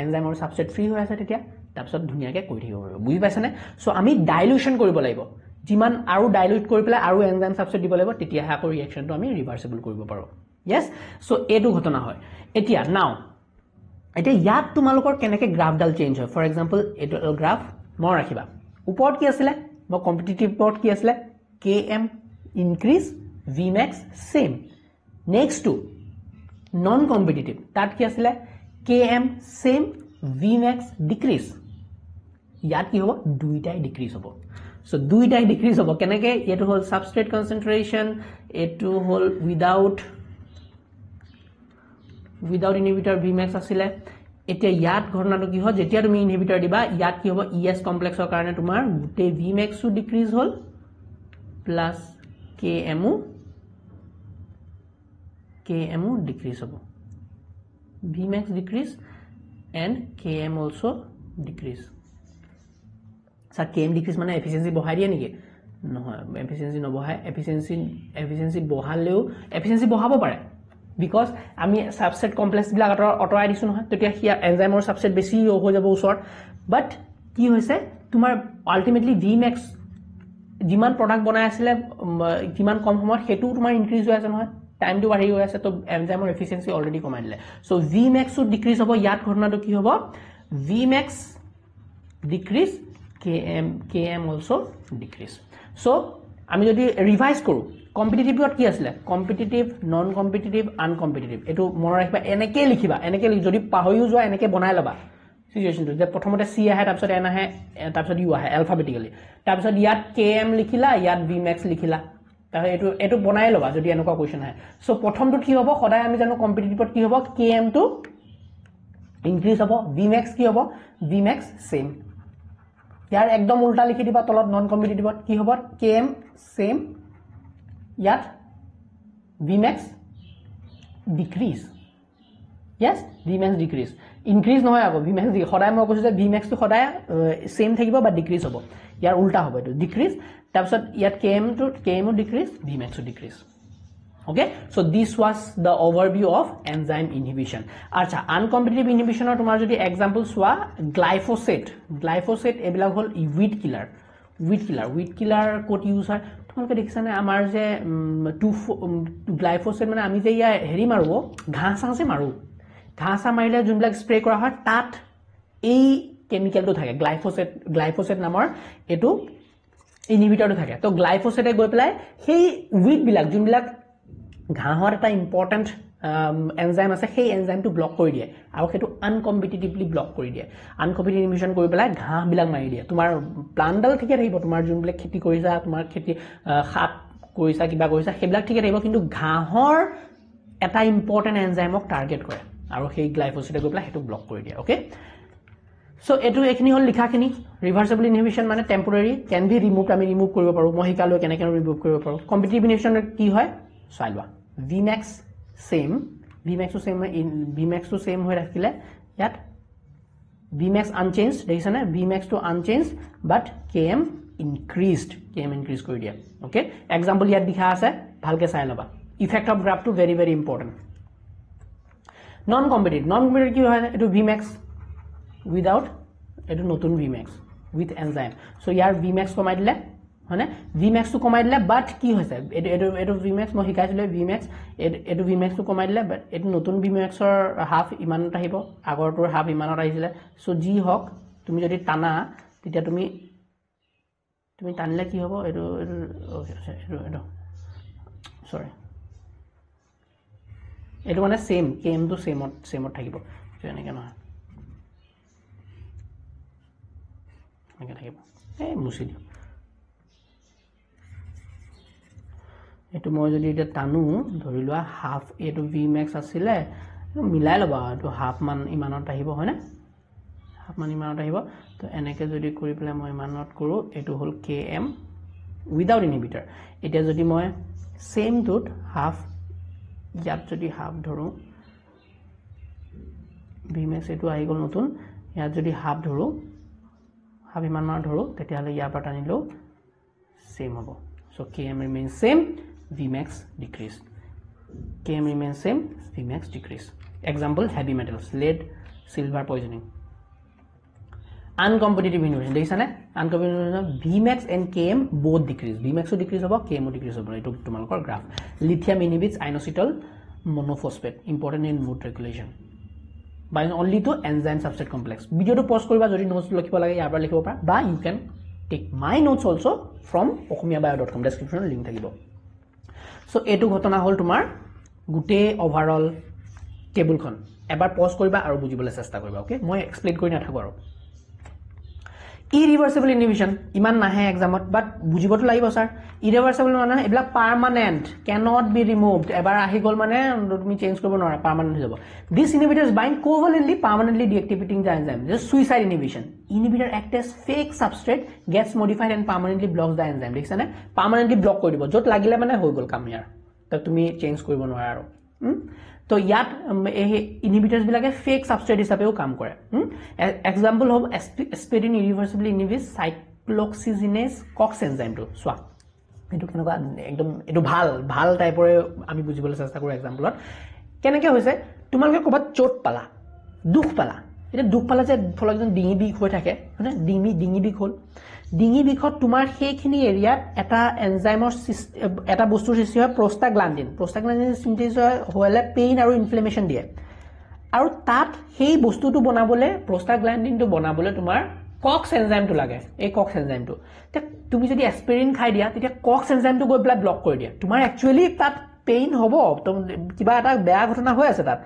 এনজাইম আৰু সাবস্ট্ৰেট ফ্ৰী হৈ আছে তেতিয়া তাৰপিছত ধুনীয়াকৈ কৰি থাকিব পাৰিব বুজি পাইছানে সো আমি ডাইলুশন কৰিব লাগিব যিমান আৰু ডাইলুট কৰি পেলাই আৰু এনজাইম সাবস্ট্ৰেট দিব লাগিব তেতিয়া আকৌ ৰিঅ্যাকচনটো আমি ৰিভাৰ্সিবল কৰিব পাৰো yes সো এটো ঘটনা হয় এতিয়া নাও এটা ইয়াত তোমালোকৰ কেনেকে গ্ৰাফডাল চেঞ্জ হয় ফৰ এক্সাম্পল এটো গ্ৰাফ মই ৰাখিবা ওপৰত কি আছিল মই কম্পিটিটিভ পৰ্ট কি আছিল km increase vmax same next to non competitive তাত কি আছিল km সেম vmax ডিক্ৰিজ ইয়াত কি হ'ব দুইটাই ডিক্ৰিজ হ'ব সো দুইটাই ডিক্ৰিজ হ'ব কেনেকে এটো হল সাবস্ট্ৰেট কনসেন্ট্ৰেশন এটো হল উইদাউট ইনহিবিটৰ vmax আছিল এতিয়া ইয়াত ঘটনাটো কি হয় যেতিয়া তুমি ইনহিবিটৰ দিবা ইয়াত কি হ'ব ES কমপ্লেক্সৰ কাৰণে তোমাৰ গুটে vmax ও ডিক্ৰিজ হল প্লাস km ও ডিক্ৰিজ হ'ব vmax decrease and km also decrease sir km decrease মানে efficiency বঢ়াই দিয়ে নেকি নহয় efficiency নবঢ়াই efficiency বঢ়ালেও efficiency বঢ়াব পাৰে because আমি সাবস্ট্ৰেট কমপ্লেক্স বিলাক অটৰাই দিছো নহয় তেতিয়া হিয়া এনজাইমৰ সাবস্ট্ৰেট বেছি হৈ যাব ওচৰত বাট কি হৈছে তোমাৰ আলটিমেটলি vmax যিমান প্ৰডাক্ট বনাই আছিল কিমান কম সময়ত হেতু তোমাৰ ইনক্ৰিজ হৈ আছে নহয় টাইম টু বাঢ়ি হৈ আছে তো এনজাইমৰ এফিচিয়েন্সি অলৰেডি কমাই দিলে সো vmax ও ডিক্ৰিজ হ'ব ইয়াত ঘটনাটো কি হ'ব vmax decrease km also decrease so আমি যদি ৰিভাইজ কৰো কম্পিটিটিভত কি আছিল কম্পিটিটিভ নন কম্পিটিটিভ আনকম্পিটিটিভ এটো মন ৰাখিবা এনেকে লিখিবা এনেকে যদি পাহৰিও যোৱা এনেকে বনাই লবা সিচুৱেশনটো যে প্ৰথমতে c আহে তাৰপিছত n আহে তাৰপিছত u আহে অ্যালফাবেটিক্যালি তাৰপিছত ইয়াত km লিখিলা ইয়াত vmax লিখিলা তাহলে এটো বনাই লবা যদি এনেকুৱা কোৱেশ্চন আহে সো প্ৰথমটো কি হ'ব সদায় আমি জানো কম্পিটিটিভত কি হ'ব km টো ইনক্ৰিজ হ'ব vmax কি হ'ব vmax সেম ইয়াৰ একদম উল্টা লিখি দিবা তলত নন কম্পিটিটিভত কি হ'ব km সেম ইয়াত vmax decrease yes vmax decrease increase নহয় আকৌ vmax সদায় মই কৈছো যে vmax টো সদায় সেম থাকিব বা ডিক্ৰিজ হ'ব ইয়াৰ উল্টা হ'ব এটো ডিক্ৰিজ তাৰপিছত ইয়াত km ও ডিক্ৰিজ vmax ও decrease okay so this was the overview of enzyme inhibition acha uncompetitive inhibition or tomar jodi example swa glyphosate ebila hol weed killer code use hoy তোমালোকে দেখিছা না আমাৰ যে গ্লাইফোসেট মানে আমি যে ইয়া হেৰি মাৰো ঘাঁহ মাৰিলে যোনবিলাক স্প্ৰে কৰা হয় তাত এই কেমিক্যালটো থাকে গ্লাইফোসেট নামৰ এটো ইনহিবিটৰটো থাকে তো গ্লাইফোসেটে গৈ পেলাই সেই উইড বিলাক যোনবিলাক ঘাঁহৰ এটা ইম্পৰ্টেন্ট এনজাইম আছে সেই এনজাইমটো ব্লক কৰি দিয়ে আৰু হেতু আনকম্পিটিটিভলি ব্লক কৰি দিয়ে আনকম্পিটিটিভ ইনহিবিশন কৰি পেলাই ঘাঁহ বিলাক মাৰি দিয়ে তোমাৰ প্লান্টডাল ঠিকে থাকিব তোমাৰ যোনবিলাক খেতি কৰিছা তোমাৰ খেতি খাত কৰিছা কিবা কৰিছা সেইবিলাক ঠিকে থাকিব কিন্তু ঘাঁহৰ এটা ইম্পৰ্টেন্ট এনজাইমক টাৰ্গেট কৰে আৰু সেই গ্লাইফোসেটে গৈ পেলাই হেতু ব্লক কৰি দিয়ে ওকে সো এটো এখিনি হল লিখাখিনি ৰিভাৰ্সিবল ইনহিবিশন মানে টেম্পৰেৰী ক্যান বি ৰিমুভড আমি ৰিমুভ কৰিব পাৰো মই হিকালো কেনেকৈ ৰিমুভ কৰিব পাৰো কম্পিটিটিভ ইনহিবিশন কি হয় চাইলবা vmax to same হৈ ৰাখিলে ইয়াত vmax unchanged দেখিছা না vmax to unchanged but km increased কৰি দিয়া ওকে एग्जांपल ইয়াত দেখা আছে ভালকে চাই লবা effect of graph to very very important non competitive কি হয় এটো vmax without এটো নতুন vmax with enzyme so year vmax কমাই দিলে হনে vmax টো কমাই দিলে বাট কি হৈছে এটো vmax মই শিকাইছিল vmax এটো vmax টো কমাই দিলে বাট এটো নতুন vmax ৰ হাফ ইমানত আহিব আগৰটোৰ হাফ ইমানত আহিছিল সো জি হক তুমি যদি টানা তেতিয়া তুমি টানলে কি হ'ব এটো সৰি এটো মানে সেম km টো সেমত থাকিব এনেকে নহয় এনেকে থাকিব এই মুছি দিও এটো মই যদি এটা টানু ধৰি লোৱা হাফ এটো vmax আছিল মিলাই লবা এটো হাফ মান ইমানত আহিব হয়নে হাফ মান ইমানত আহিব তো এনেকে যদি কৰি পেলে মই ইমানত কৰো এটো হল km উইদাউট ইনহিবিটৰ এটা যদি মই সেম টুট হাফ ইয়াত যদি হাফ ধৰো vmax এটো আহি গল নতুন ইয়াত যদি হাফ ধৰো হাফ ইমান মান ধৰো তেতিয়াহলে ইয়াৰ পৰা টানিলো same হ'ব so km remains same vmax decrease km remains same vmax decrease example heavy metals lead silver poisoning uncompetitive inhibition দেখিছানে uncompetitive vmax and km both decrease vmax O decrease হ'ব km ও decrease হ'ব এটো তোমালোকৰ graph lithium inhibits inositol monophosphate important in mood regulation by only to enzyme substrate complex video to post koriba jodi notes likhiba lage yaar par likhibo para ba you can take my notes also from okhomiyabio.com description link thakibo so etu ghotona hol tumar gute overall table khon ebar post koriba aru bujibole chesta koriba okay moi explain kori na thago aru irreversible inhibition iman nahe exam but bujiboto lagibo sir irreversible mane ebla permanent cannot be removed ebar ahi gol mane tumi change koribo nora permanent ho jabo these inhibitors bind covalently permanently deactivating the enzyme just suicide inhibition inhibitor act as fake substrate gets modified and permanently blocks the enzyme dekhsane permanently block kori dibo jot lagile mane hoi gol kam yar ta tumi change koribo nora aru तो यात inhibitors bilage fake substrate hisabeও কাম কৰে example of aspirin irreversibly inhibits cyclooxygenase COX enzyme to সোয়া এটো কেনকা একদম এটো ভাল টাইপৰে আমি বুজিবলৈ চেষ্টা কৰো এক্সাম্পলত কেনেকে হৈছে তোমালোকে কবাত চোট পালা দুখ পালা এটা দুখ পালা যে ফলকজন ডিঙি বিষ হৈ থাকে মানে ডিঙি বিষ হল ডিঙি বিখত তোমাৰ সেইখিনি এৰিয়াত এটা এনজাইমৰ এটা বস্তুৰ সৃষ্টি হয় প্ৰস্টাগ্ল্যান্ডিন সিনথেসিস হলে পেইন আৰু ইনফ্লেমেশন দিয়ে আৰু তাত সেই বস্তুটো বনাবলে প্ৰস্টাগ্ল্যান্ডিনটো বনাবলে তোমাৰ কক্স এনজাইমটো লাগে এই কক্স এনজাইমটো তে তুমি যদি এস্পিৰিন খাই দিয়া তেতিয়া কক্স এনজাইমটো গৈ ব্লাড ব্লক কৰি দিয়া তোমাৰ একচুয়ালি তাত পেইন হ'ব কিবা এটা বেয়া ঘটনা হৈ আছে তাত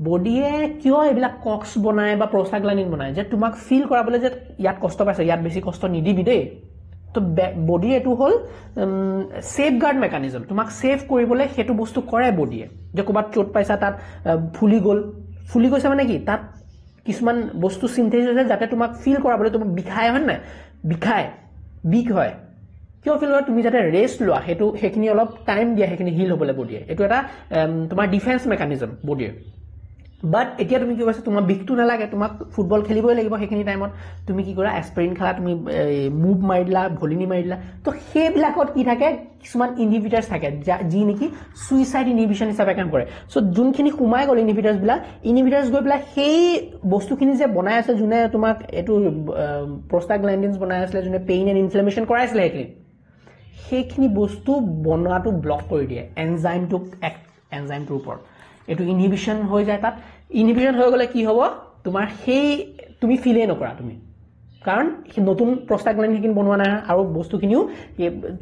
বডিয়ে কিয় এবিলা কক্স বনায় বা প্ৰস্টাগ্ল্যান্ডিন বনায় যে তোমাক ফিল কৰাবলৈ যে ইয়াত কষ্ট পাইছে ইয়াত বেছি কষ্ট নিদিবি দেই তো বডি এটো হল সেফগার্ড মেকানিজম তোমাক সেফ কৰিবলৈ হেতু বস্তু কৰে বডিয়ে যে কবাত চোট পাইছা তাত ফুলি গৈছে মানে কি তাত কিছুমান বস্তু সিনথেসিস হৈছে যাতে তোমাক ফিল কৰাবলৈ তোমাক বিখায় হয় না বিষ হয় কিয় ফিল কৰা তুমি যাতে ৰেষ্ট লোৱা হেতু হেখিনি অলপ টাইম দিয়া হেখিনি হিল হ'বলৈ বডিয়ে এটো এটা তোমাৰ ডিফেন্স মেকানিজম বডিয়ে But এতিয়া তুমি কি কৈছা তোমাক বিকটো না লাগে তোমাক ফুটবল খেলিবই লাগিব হেখিনি টাইমত তুমি কি কৰা এস্পিৰিন খালা তুমি মুভ মাৰিলা ভলিনি মাৰিলা তো হেবিলাকত কি থাকে কিছুমান ইনহিবিটৰ্স থাকে যি নেকি সুইসাইড ইনহিবিশন হিচাপে কাম কৰে সো যোনখিনি কুমাই গল ইনহিবিটৰ্স গৈ পেলা সেই বস্তুখিনি যে বনাই আছে জুনে তোমাক এটো প্ৰস্টাগ্ল্যান্ডিনছ বনাই আছে জুনে পেইন এন্ড ইনফ্লেমেশন কৰাইছিল হেখিনি বস্তু বনোৱাটো ব্লক কৰি দিয়ে এনজাইমটোৰ ওপৰত এটো ইনহিবিশন হৈ যায় তাত ইনহিবিশন হৈ গলে কি হ'ব তোমাৰ সেই তুমি ফিলে নকৰা তুমি কাৰণ নতুন প্ৰস্টাগ্ল্যান্ডিন হেকিন বনোৱা নাই আৰু বস্তুখিনিও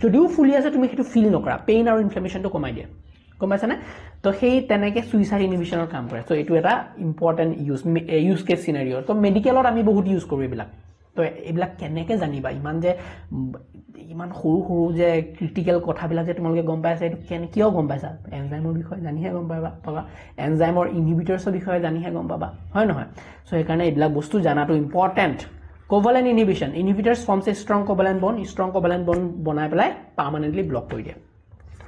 যদিও ফুলি আছে তুমি হেতু ফিল নকৰা পেইন আৰু ইনফ্লেমেশনটো কমাই দিয়ে কমাইছে না তো সেই তেনেকে সুইসাইড ইনহিবিশনৰ কাম কৰে সো এটো এটা ইম্পৰ্টেন্ট ইউজ কেস সিনাৰিও তো মেডিকেলত আমি বহুত ইউজ কৰো এবিলাক তো এবিলাক কেনেকে জানিবা ইমান সৰু যে ক্ৰিটিক্যাল কথাবিলাক যে তোমালোকে গম পাইছা এটো কিয় গম পাইছা এনজাইমৰ বিষয়ে জানিহে গম পাবা এনজাইমৰ ইনহিবিটৰ্সৰ বিষয়ে জানিহে গম পাবা হয় নহয় সো এই কাৰণে এবিলাক বস্তু জানাটো important covalent inhibition inhibitors forms a strong covalent bond বনাই পেলাই পাৰ্মানেন্টলি ব্লক কৰি দিয়ে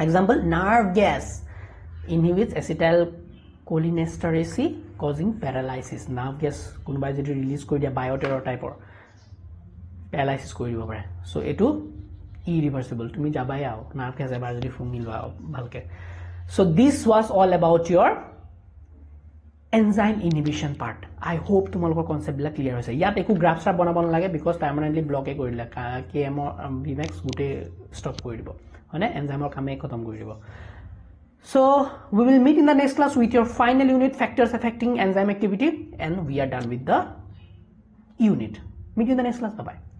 example nerve gas inhibits acetylcholinesterase causing paralysis nerve gas কোনোবাই যদি ৰিলিজ কৰি দিয়া বায়োটেৰৰ টাইপৰ paralysis কৰি দিব পাৰে সো এটো irreversible তুমি যাবাই আও নাৰ্ভ গ্যাস এবাৰ যদি ফুঙি লোৱা ভালকে so this was all about your enzyme inhibition part I hope তোমালোকৰ কনসেপ্ট বিলাক ক্লিয়াৰ হৈছে ইয়াত একো গ্ৰাফ স্টাফ বনাব নালাগে বিকজ পাৰ্মানেন্টলি ব্লকে কৰি দিলে km vmax গুটে ষ্টপ কৰি দিব হয়নে এনজাইমৰ কামে খতম কৰি দিব So we will meet in the next class with your final unit factors affecting enzyme activity and we are done with the unit. Meet you in the next class. Bye bye.